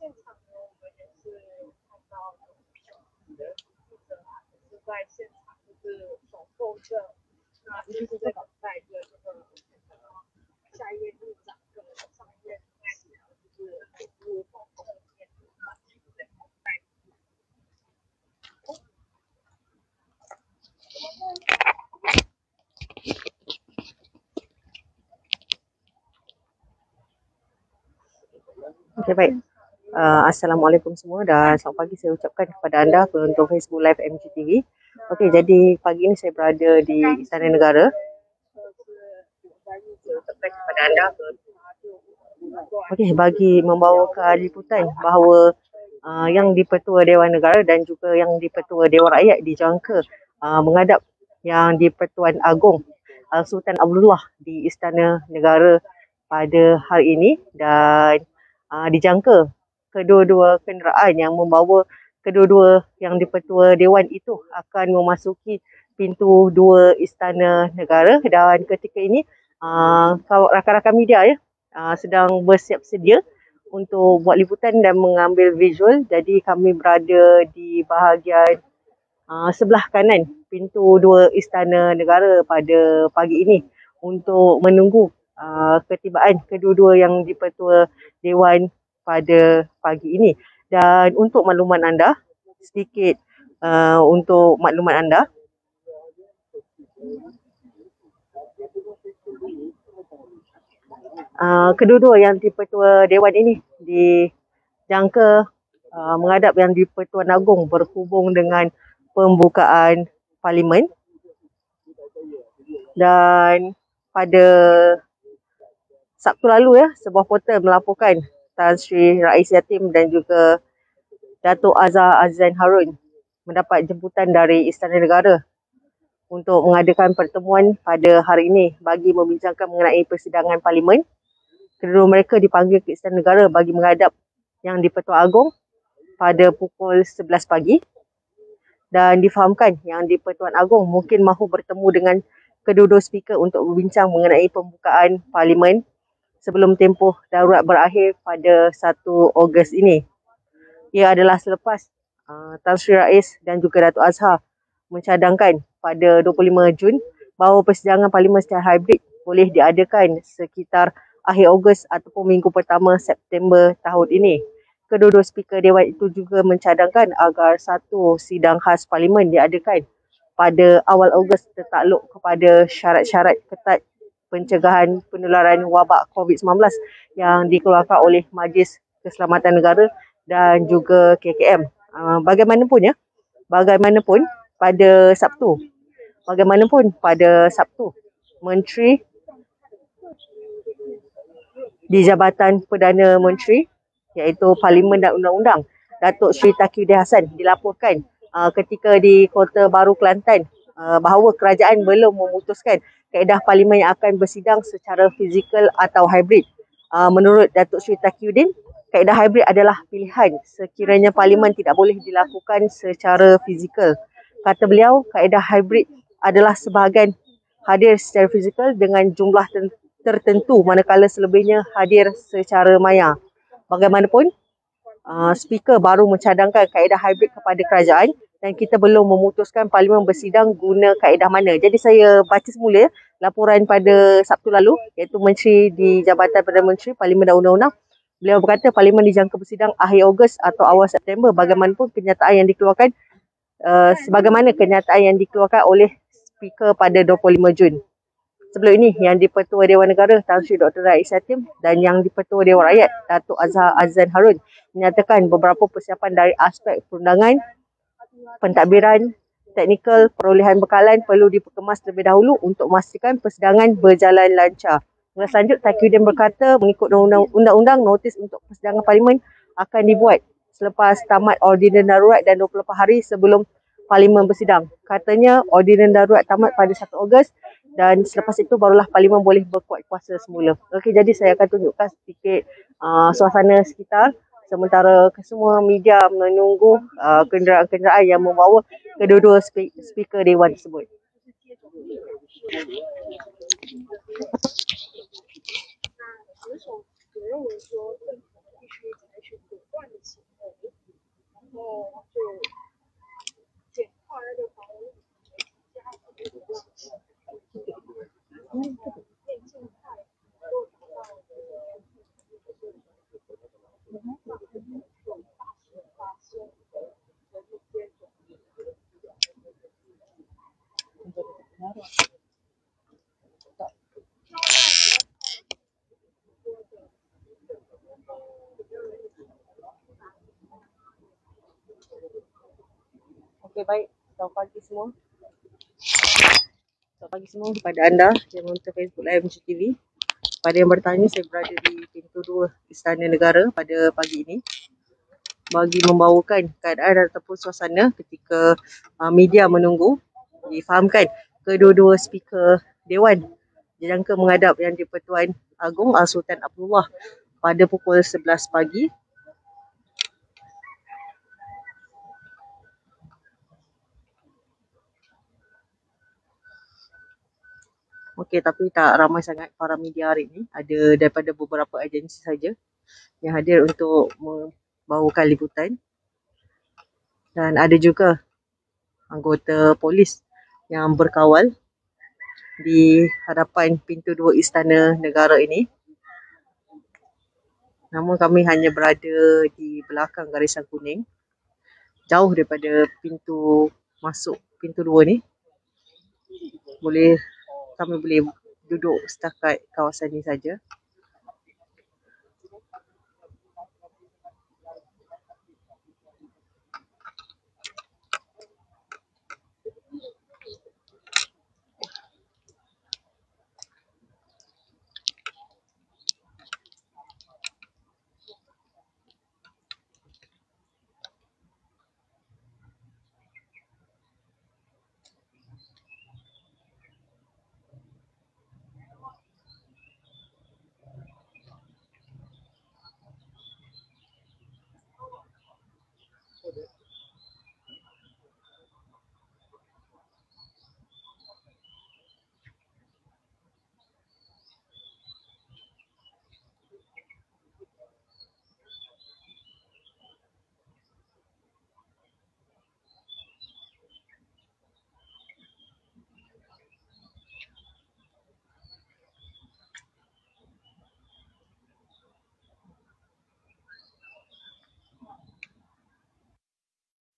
Okey, baik. Assalamualaikum semua dan selamat pagi saya ucapkan kepada anda penonton Facebook Live MGTV. Okey, jadi pagi ini saya berada di Istana Negara. Kepada anda. Okey, bagi membawakan liputan bahawa yang di-Pertua Dewan Negara dan juga yang di-Pertua Dewan Rakyat dijangka menghadap yang di-Pertuan Agong Sultan Abdullah di Istana Negara pada hari ini dan dijangka kedua-dua kenderaan yang membawa kedua-dua yang di-Pertua Dewan itu akan memasuki pintu 2 Istana Negara dan ketika ini rakan-rakan media sedang bersiap sedia untuk buat liputan dan mengambil visual. Jadi kami berada di bahagian sebelah kanan pintu 2 Istana Negara pada pagi ini untuk menunggu ketibaan kedua-dua yang di-Pertua Dewan pada pagi ini. Dan untuk makluman anda, sedikit untuk makluman anda, kedua-dua yang di-Pertua Dewan ini dijangka menghadap yang di-Pertuan Agong berhubung dengan pembukaan Parlimen. Dan pada Sabtu lalu sebuah portal melaporkan Tan Sri Rais Yatim dan juga Datuk Azhar Azlan Harun mendapat jemputan dari Istana Negara untuk mengadakan pertemuan pada hari ini bagi membincangkan mengenai persidangan Parlimen. Kedua mereka dipanggil ke Istana Negara bagi menghadap yang di-Pertua Agong pada pukul 11 pagi dan difahamkan yang di-Pertuan Agong mungkin mahu bertemu dengan kedua-dua speaker untuk berbincang mengenai pembukaan Parlimen sebelum tempoh darurat berakhir pada 1 Ogos ini. Ia adalah selepas Tan Sri Rais dan juga Datuk Azhar mencadangkan pada 25 Jun bahawa persidangan Parlimen secara hybrid boleh diadakan sekitar akhir Ogos ataupun minggu pertama September tahun ini. Kedua-dua speaker Dewan itu juga mencadangkan agar satu sidang khas Parlimen diadakan pada awal Ogos tertakluk kepada syarat-syarat ketat pencegahan penularan wabak COVID-19 yang dikeluarkan oleh Majlis Keselamatan Negara dan juga KKM. Bagaimanapun pada Sabtu, Menteri di Jabatan Perdana Menteri iaitu Parlimen dan Undang-Undang Datuk Seri Tauhidin Hassan dilaporkan ketika di Kota Baru Kelantan bahawa kerajaan belum memutuskan kaedah Parlimen yang akan bersidang secara fizikal atau hybrid. Menurut Datuk Seri Tauhidin, kaedah hybrid adalah pilihan sekiranya Parlimen tidak boleh dilakukan secara fizikal. Kata beliau, kaedah hybrid adalah sebahagian hadir secara fizikal dengan jumlah tertentu manakala selebihnya hadir secara maya. Bagaimanapun, speaker baru mencadangkan kaedah hybrid kepada kerajaan dan kita belum memutuskan Parlimen bersidang guna kaedah mana. Jadi saya baca semula laporan pada Sabtu lalu iaitu Menteri di Jabatan Perdana Menteri, Parlimen dan Undang-Undang. Beliau berkata Parlimen dijangka bersidang akhir Ogos atau awal September. Bagaimanapun sebagaimana kenyataan yang dikeluarkan oleh speaker pada 25 Jun. Sebelum ini, yang di-Pertua Dewan Negara Tan Sri Dr. Rais Yatim dan yang di-Pertua Dewan Rakyat Datuk Azhar Azlan Harun menyatakan beberapa persiapan dari aspek perundangan, pentadbiran, teknikal, perolehan bekalan perlu dikemas terlebih dahulu untuk memastikan persidangan berjalan lancar. Selanjutnya, Tauhidin berkata mengikut undang-undang, notis untuk persidangan Parlimen akan dibuat selepas tamat ordinan darurat dan 24 hari sebelum Parlimen bersidang. Katanya ordinan darurat tamat pada 1 Ogos dan selepas itu barulah Parlimen boleh berkuat kuasa semula. Okey, jadi saya akan tunjukkan sedikit suasana sekitar sementara kesemua media menunggu kenderaan-kenderaan yang membawa kedua-dua speaker Dewan tersebut. Okay, baik. Selamat pagi semua. Selamat pagi semua kepada anda yang menonton Facebook Live Muncul TV. Pada yang bertanya, saya berada di pintu 2 Istana Negara pada pagi ini bagi membawakan keadaan ataupun suasana ketika media menunggu. Difahamkan kedua-dua speaker Dewan dijangka menghadap Yang di-Pertuan Agong Sultan Abdullah pada pukul 11 pagi. Okey, tapi tak ramai sangat para media hari ini. Ada daripada beberapa agensi saja yang hadir untuk membawakan liputan. Dan ada juga anggota polis yang berkawal di hadapan pintu 2 Istana Negara ini. Namun kami hanya berada di belakang garisan kuning, jauh daripada pintu masuk pintu 2 ni. Kami boleh duduk setakat kawasan ini saja.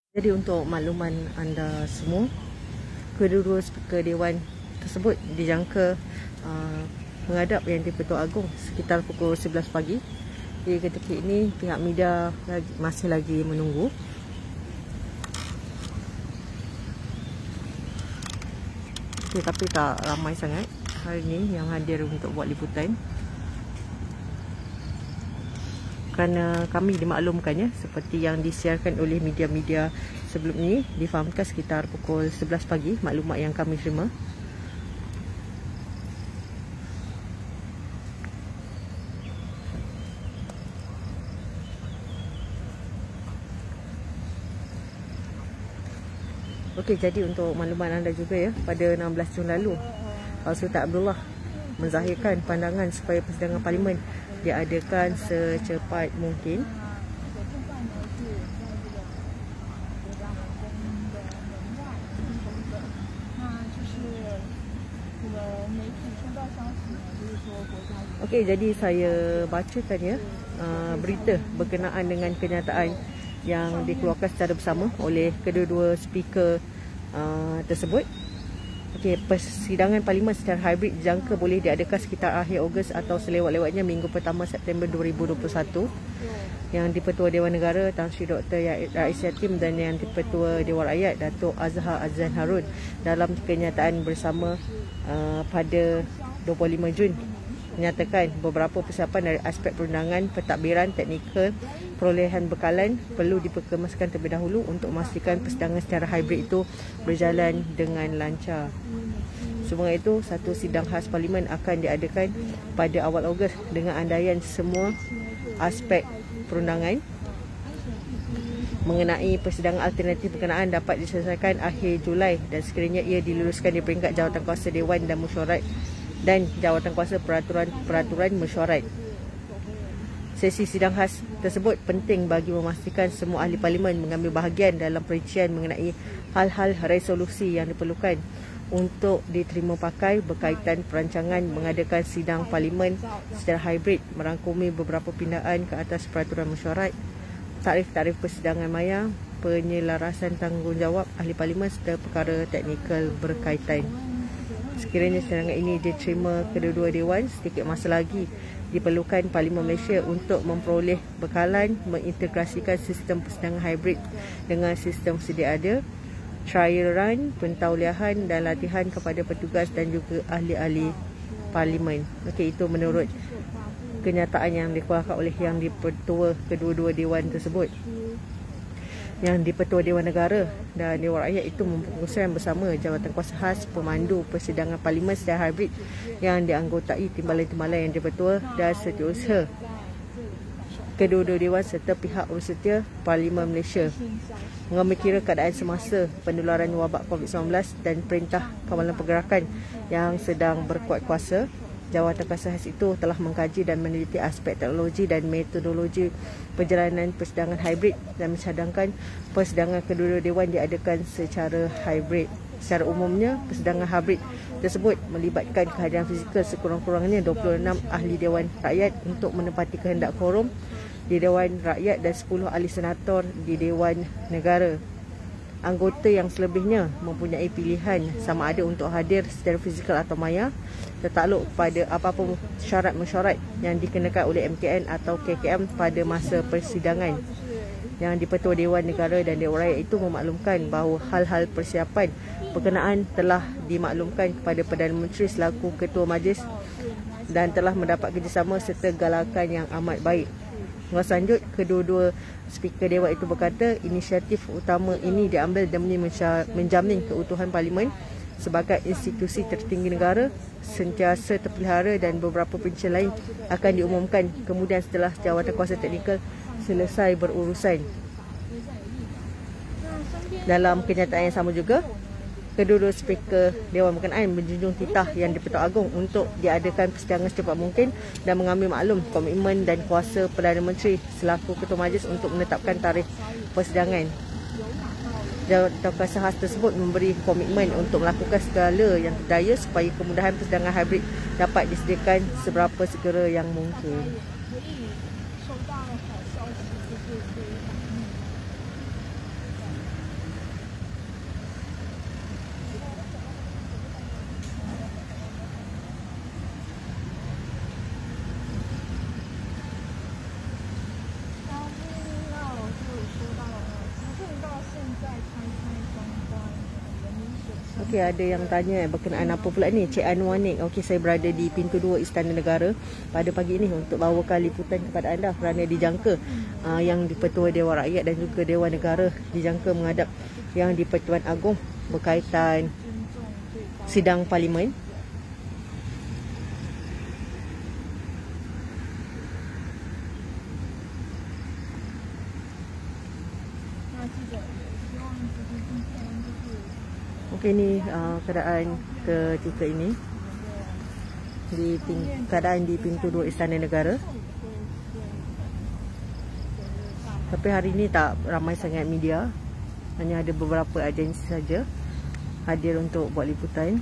Jadi untuk makluman anda semua, kedua-dua speaker Dewan tersebut dijangka menghadap Yang di-Pertuan Agong sekitar pukul 11 pagi. Di ketika ini pihak media masih lagi menunggu. Okay, tapi tak ramai sangat hari ini yang hadir untuk buat liputan. Kerana kami dimaklumkannya seperti yang disiarkan oleh media-media sebelum ini, difahamkan sekitar pukul 11 pagi maklumat yang kami terima. Okey, jadi untuk maklumat anda juga ya, pada 16 Jun lalu Sultan Abdullah menzahirkan pandangan supaya persidangan parlimen diadakan secepat mungkin. Okey, jadi saya bacakan ya berita berkenaan dengan kenyataan yang dikeluarkan secara bersama oleh kedua-dua speaker tersebut. Okey, persidangan parlimen secara hybrid dijangka boleh diadakan sekitar akhir Ogos atau selewat-lewatnya minggu pertama September 2021. Yang di-Pertua Dewan Negara Tan Sri Dr. Rais Yatim dan Yang di-Pertua Dewan Rakyat Datuk Azhar Azzain Harun dalam kenyataan bersama pada 25 Jun menyatakan beberapa persiapan dari aspek perundangan, pentadbiran, teknikal, perolehan bekalan perlu diperkemaskan terlebih dahulu untuk memastikan persidangan secara hybrid itu berjalan dengan lancar. Semoga itu, satu sidang khas parlimen akan diadakan pada awal Ogos dengan andaian semua aspek perundangan mengenai persidangan alternatif berkenaan dapat diselesaikan akhir Julai dan sekiranya ia diluluskan di peringkat Jawatankuasa Dewan dan Mesyuarat dan Jawatankuasa Peraturan Mesyuarat. Sesi sidang khas tersebut penting bagi memastikan semua ahli parlimen mengambil bahagian dalam perincian mengenai hal-hal resolusi yang diperlukan untuk diterima pakai berkaitan perancangan mengadakan sidang parlimen secara hybrid, merangkumi beberapa pindaan ke atas peraturan mesyuarat, tarif-tarif persidangan maya, penyelarasan tanggungjawab ahli parlimen serta perkara teknikal berkaitan. Sekiranya serangan ini diterima kedua-dua dewan, sedikit masa lagi diperlukan Parlimen Malaysia untuk memperoleh bekalan mengintegrasikan sistem persidangan hybrid dengan sistem sedia ada trial run, pentauliahan dan latihan kepada petugas dan juga ahli-ahli parlimen. Okey, itu menurut kenyataan yang dikeluarkan oleh yang dipertua kedua-dua dewan tersebut. Yang dipertua Dewan Negara dan Dewan Rakyat itu memfokuskan bersama jawatan kuasa khas pemandu persidangan parlimen secara hybrid yang dianggotai timbalan-timbalan yang dipertua dan setiausaha kedua-dua dewan serta pihak bersetia Parlimen Malaysia mengambil keadaan semasa penularan wabak COVID-19 dan perintah kawalan pergerakan yang sedang berkuat kuasa. Jawatan kuasa khas itu telah mengkaji dan meneliti aspek teknologi dan metodologi perjalanan persidangan hybrid dan mencadangkan persidangan kedua-dua dewan diadakan secara hybrid. Secara umumnya, persidangan hybrid tersebut melibatkan kehadiran fizikal sekurang-kurangnya 26 ahli Dewan Rakyat untuk menepati kehendak quorum di Dewan Rakyat dan 10 ahli senator di Dewan Negara. Anggota yang selebihnya mempunyai pilihan sama ada untuk hadir secara fizikal atau maya tertakluk pada apa-apa syarat-mesyuarat yang dikenakan oleh MKN atau KKM pada masa persidangan. Yang di-Pertua Dewan Negara dan Dewan Rakyat itu memaklumkan bahawa hal-hal persiapan berkenaan telah dimaklumkan kepada Perdana Menteri selaku Ketua Majlis dan telah mendapat kerjasama serta galakan yang amat baik. Selanjut, kedua-dua speaker dewan itu berkata inisiatif utama ini diambil demi menjamin keutuhan parlimen sebagai institusi tertinggi negara sentiasa terpelihara dan beberapa perincian lain akan diumumkan kemudian setelah jawatan kuasa teknikal selesai berurusan. Dalam kenyataan yang sama juga, kedua-dua speaker Dewan berkenaan menjunjung titah yang di-Pertua Agong untuk diadakan persidangan secepat mungkin dan mengambil maklum komitmen dan kuasa Perdana Menteri selaku Ketua Majlis untuk menetapkan tarikh persidangan. Jawatan kuasa khas tersebut memberi komitmen untuk melakukan segala yang berdaya supaya kemudahan persidangan hybrid dapat disediakan seberapa segera yang mungkin. Okey, ada yang tanya berkenaan apa pula ni, Cik Anwanik. Okey, saya berada di pintu 2 Istana Negara pada pagi ini untuk bawakan liputan kepada anda kerana dijangka yang di-Pertua Dewan Rakyat dan juga Dewan Negara dijangka menghadap yang di-Pertuan Agong berkaitan sidang parlimen. Okey, ni keadaan ketika ini keadaan di pintu 2 Istana Negara. Tapi hari ini tak ramai sangat media, hanya ada beberapa agensi saja hadir untuk buat liputan.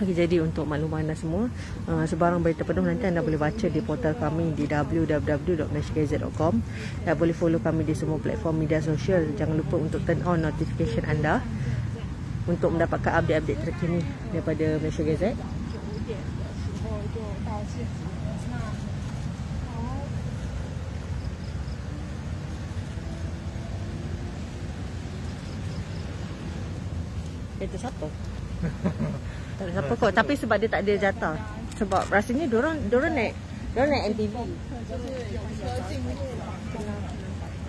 Okay, jadi untuk makluman anda semua, sebarang berita penuh nanti anda boleh baca di portal kami di www.malaysiagazette.com dan boleh follow kami di semua platform media sosial. Jangan lupa untuk turn on notification anda untuk mendapatkan update-update terkini daripada Malaysia Gazette. Itu siapa? Tak ada siapa kot, tapi sebab dia tak ada jatah. Sebab rasanya diorang naik MTV.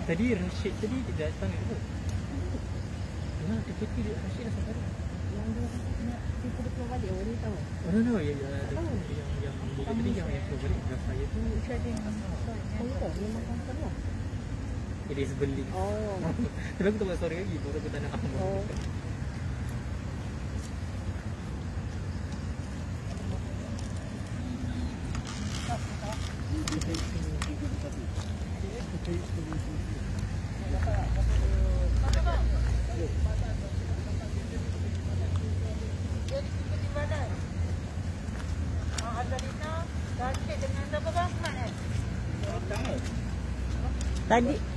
Tadi Rashid tadi dia datang ke? Nah, tiba-tiba dia Rashid dah sampai. Yang dia nak tiba-tiba keluar balik, orang ni tahu. Oh no, ya yang tadi yang keluar balik dengan saya tu chatting apa? Dia makan lah. Dia sebelik. Oh. Tapi aku tak buat story lagi, baru aku tak nak apa. Oh.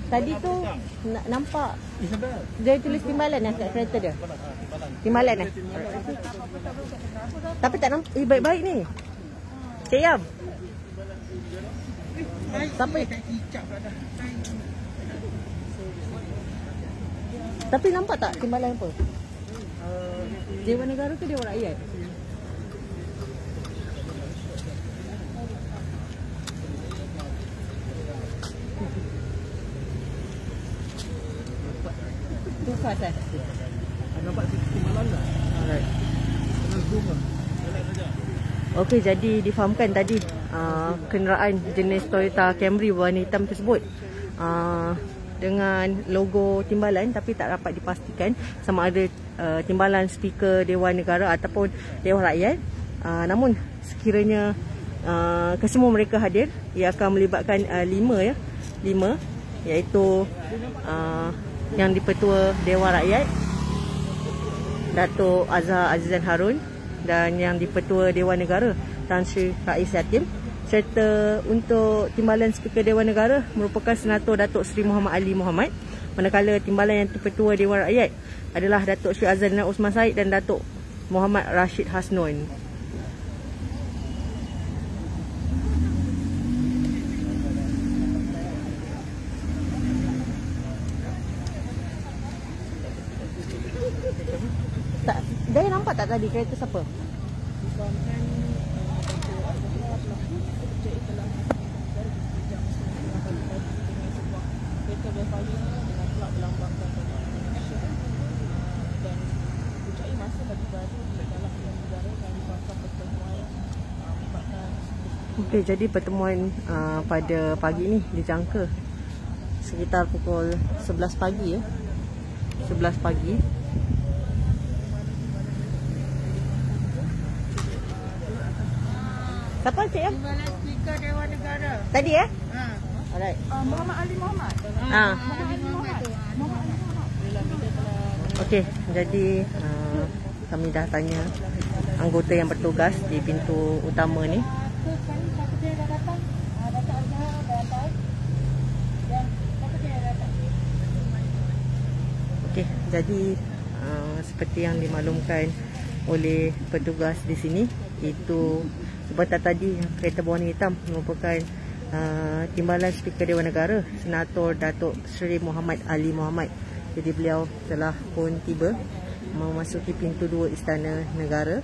Tadi tu nampak dia tulis timbalan kat kereta dia. Timbalan Tapi tak nampak baik-baik ni. Cik Yam. Tapi nampak tak timbalan apa? Dewan Negara ke Dewan Rakyat? Tukar kan? Nampak timbalan tak? Alright. Kena zoom lah. Okey, jadi difahamkan tadi kenderaan jenis Toyota Camry warna hitam tersebut dengan logo timbalan, tapi tak dapat dipastikan sama ada timbalan speaker Dewan Negara ataupun Dewan Rakyat. Namun sekiranya kesemua mereka hadir, ia akan melibatkan 5 iaitu yang di-Pertua Dewan Rakyat Dato' Azhar Azizan Harun dan yang di-Pertua Dewan Negara Tan Sri Rais Yatim, serta untuk timbalan speaker Dewan Negara merupakan Senator Datuk Seri Muhammad Ali Muhammad, manakala timbalan yang di-Pertua Dewan Rakyat adalah Datuk Sri Azlan Osman Said dan Datuk Muhammad Rashid Hasnun. Tak, Daya nampak tak tadi kereta siapa? Okey, jadi pertemuan pada pagi ni dijangka sekitar pukul 11 pagi 11 pagi. Siapa cik ya? Timbalan speaker Dewan Negara. Tadi ya? Alright. Muhammad Ali Muhammad. Muhammad Ali Muhammad. Okey, jadi kami dah tanya anggota yang bertugas di pintu utama ni. Okey, jadi seperti yang dimaklumkan oleh petugas di sini, itu sebentar tadi kereta berwarna hitam merupakan timbalan speaker Dewan Negara Senator Datuk Seri Muhammad Ali Muhammad. Jadi beliau telah pun tiba memasuki pintu 2 Istana Negara.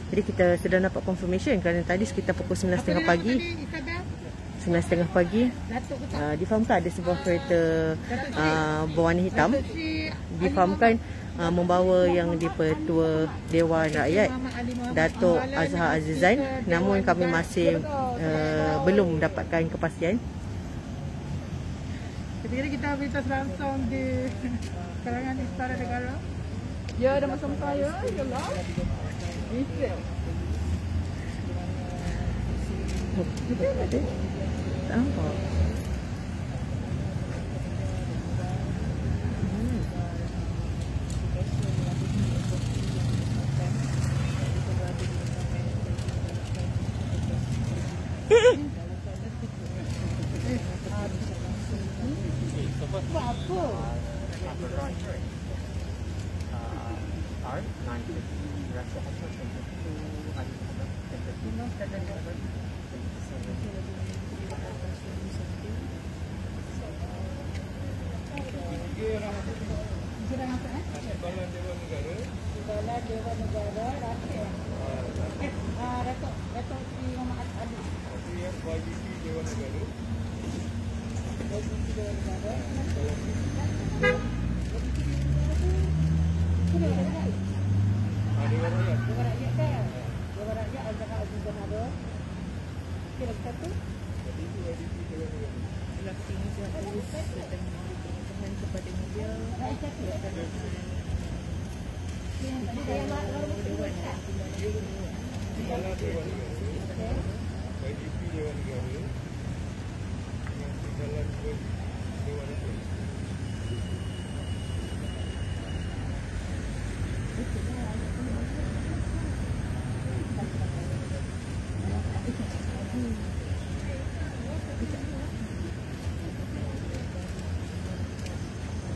Jadi kita sudah dapat confirmation kerana tadi sekitar pukul 9.30 pagi 9.30 pagi difahamkan ada sebuah kereta berwarna hitam, difahamkan membawa yang di-Pertua Dewan Rakyat Dato' Azhar Azizan, namun kami masih belum mendapatkan kepastian. Ketika kita berita langsung di kalangan Istana Negara. Ya, ada masa saya, yalah. Nampak.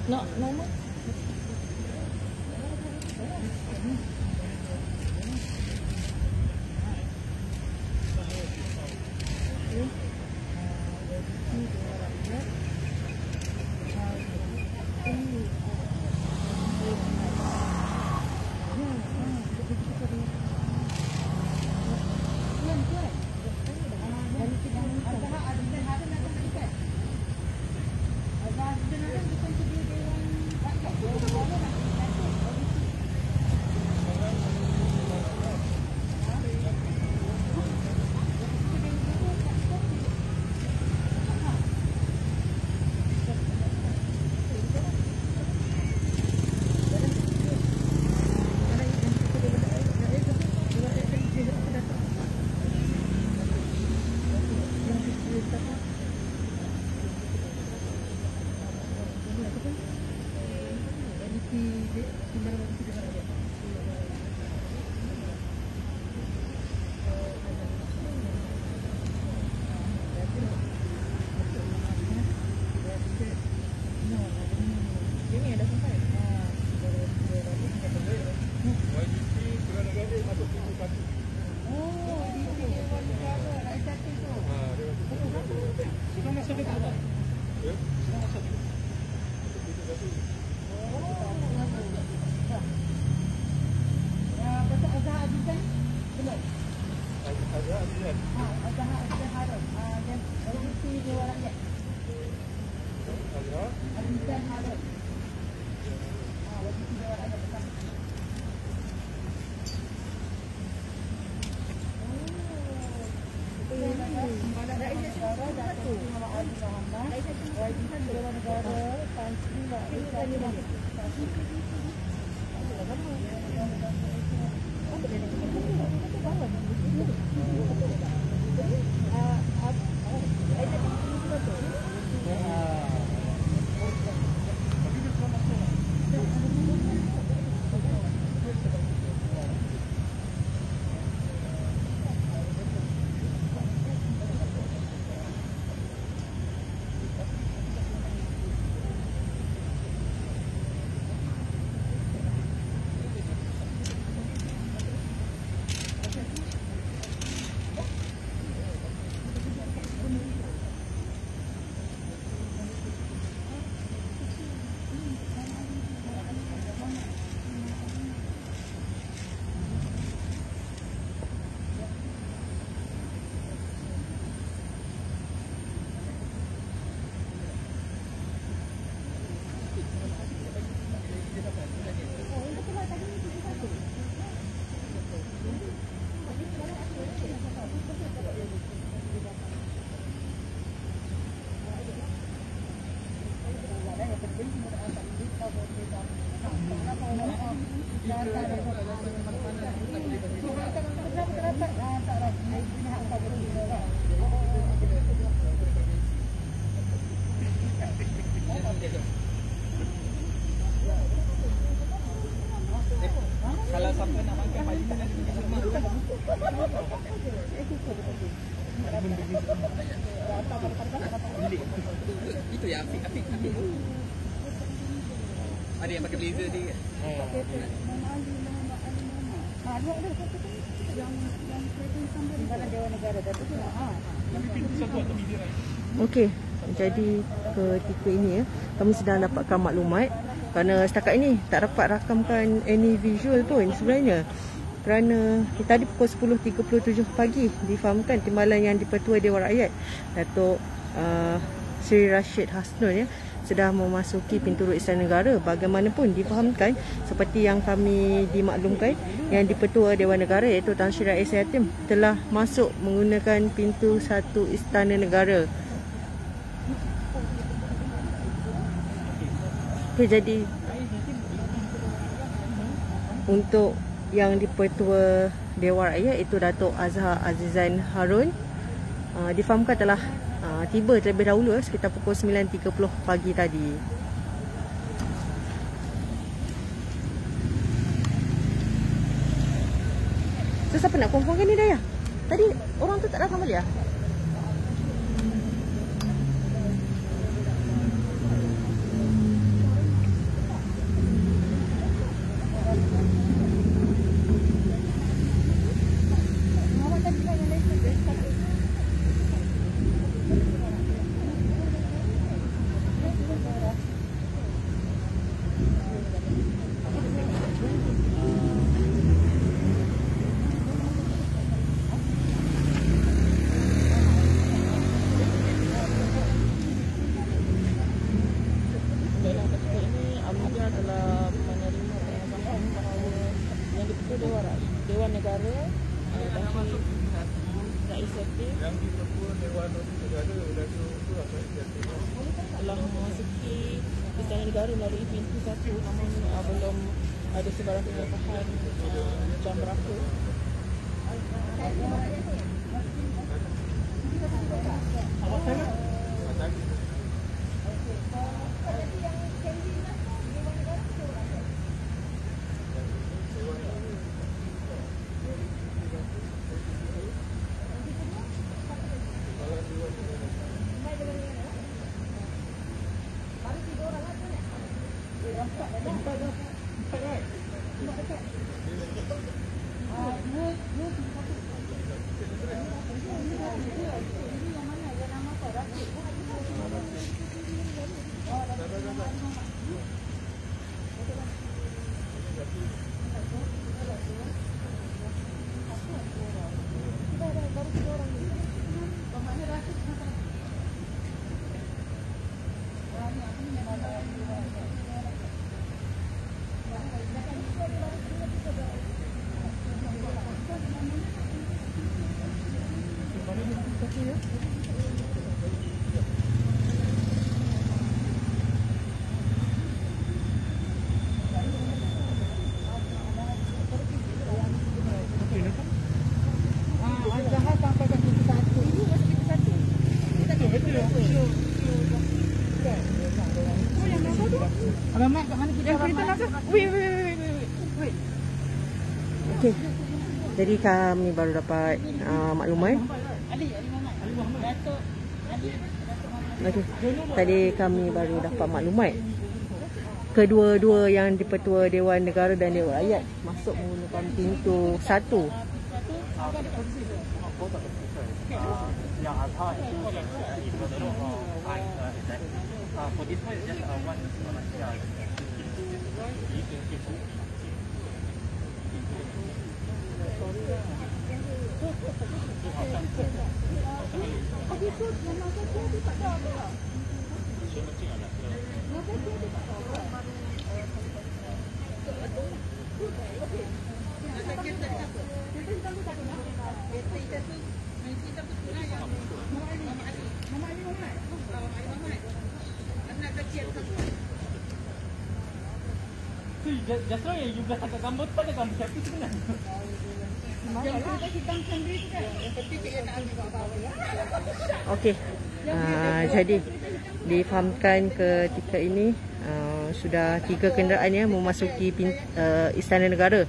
No. Kalau sampai nak makan pagi tak ada itu ya Afiq. Ada yang pakai blazer dia. Okey, jadi ketika ini ya, kami sedang dapatkan maklumat kerana setakat ini tak dapat rakamkan any visual pun sebenarnya. Kerana tadi pukul 10.37 pagi difahamkan timbalan yang di-Pertua Dewan Rakyat Datuk Seri Rashid Hasnun ya sudah memasuki pintu Rut Istana Negara. Bagaimanapun difahamkan seperti yang kami dimaklumkan yang di-Pertua Dewan Negara iaitu Tan Sri Rais Yatim telah masuk menggunakan pintu 1 Istana Negara. Okay, jadi untuk yang di-Pertua Dewan Rakyat itu Datuk Azhar Azizan Harun difahamkan telah tiba terlebih dahulu sekitar pukul 9.30 pagi tadi. So, siapa nak confirmkan ni Daya? Tadi orang tu tak datang balik ah? Dewan Negara Rais Yatim Yang di-Pertua Dewan Negara telah memasuki Istana Negara melalui pintu 1, namun belum ada sebarang pengetahuan jam berapa. satu ya. Azhar sampai ke pintu 1. Ini masuk pintu 1. Kita ke pintu 2. Oh, yang mana tu? Alamak, kat mana kita? Yang kereta langsung. Wait. Okey. Jadi kami baru dapat maklumat. Okey. Tadi kami baru dapat maklumat. Kedua-dua yang di-Pertua Dewan Negara dan Dewan Rakyat masuk menggunakan pintu 1. Yang Azhar itu for this one just one Just yang you belah kat gambar tu ada gambar siapa sebenarnya? Yang kita hitam sendiri tu kan. Yang penting dia nak ambil apa-apa ya. Okey. Jadi difahamkan ketika ini sudah 3 kenderaan yang memasuki Istana Negara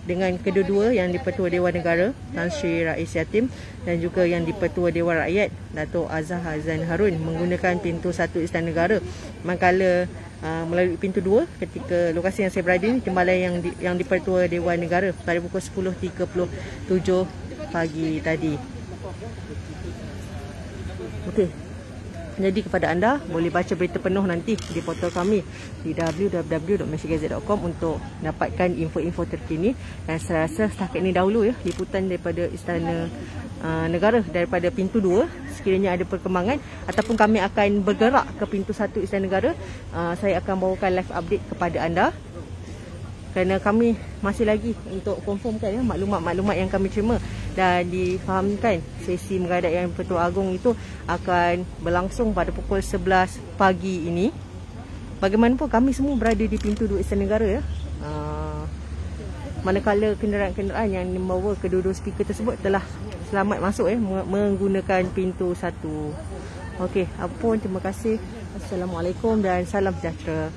dengan kedua-dua yang di-Pertua Dewan Negara Tan Sri Rais Yatim dan juga yang di-Pertua Dewan Rakyat Dato' Azhar Azzain Harun menggunakan pintu 1 Istana Negara, manakala melalui pintu 2 ketika lokasi yang saya berada ini timbalan yang di-Pertua Dewan Negara pada pukul 10.37 pagi tadi. Okey. Jadi kepada anda boleh baca berita penuh nanti di portal kami di www.malaysiagazette.com untuk dapatkan info-info terkini. Dan saya rasa setakat ini dahulu ya liputan daripada Istana Negara daripada pintu 2. Sekiranya ada perkembangan ataupun kami akan bergerak ke pintu 1 Istana Negara, saya akan bawakan live update kepada anda. Kerana kami masih lagi untuk confirmkan ya maklumat-maklumat yang kami terima dan difahamkan sesi menghadap Yang Pertua Agong itu akan berlangsung pada pukul 11 pagi ini. Bagaimanapun kami semua berada di pintu 2 Istana Negara ya. Manakala kenderaan-kenderaan yang membawa kedua-dua speaker tersebut telah selamat masuk menggunakan pintu 1. Okey, apa pun terima kasih. Assalamualaikum dan salam sejahtera.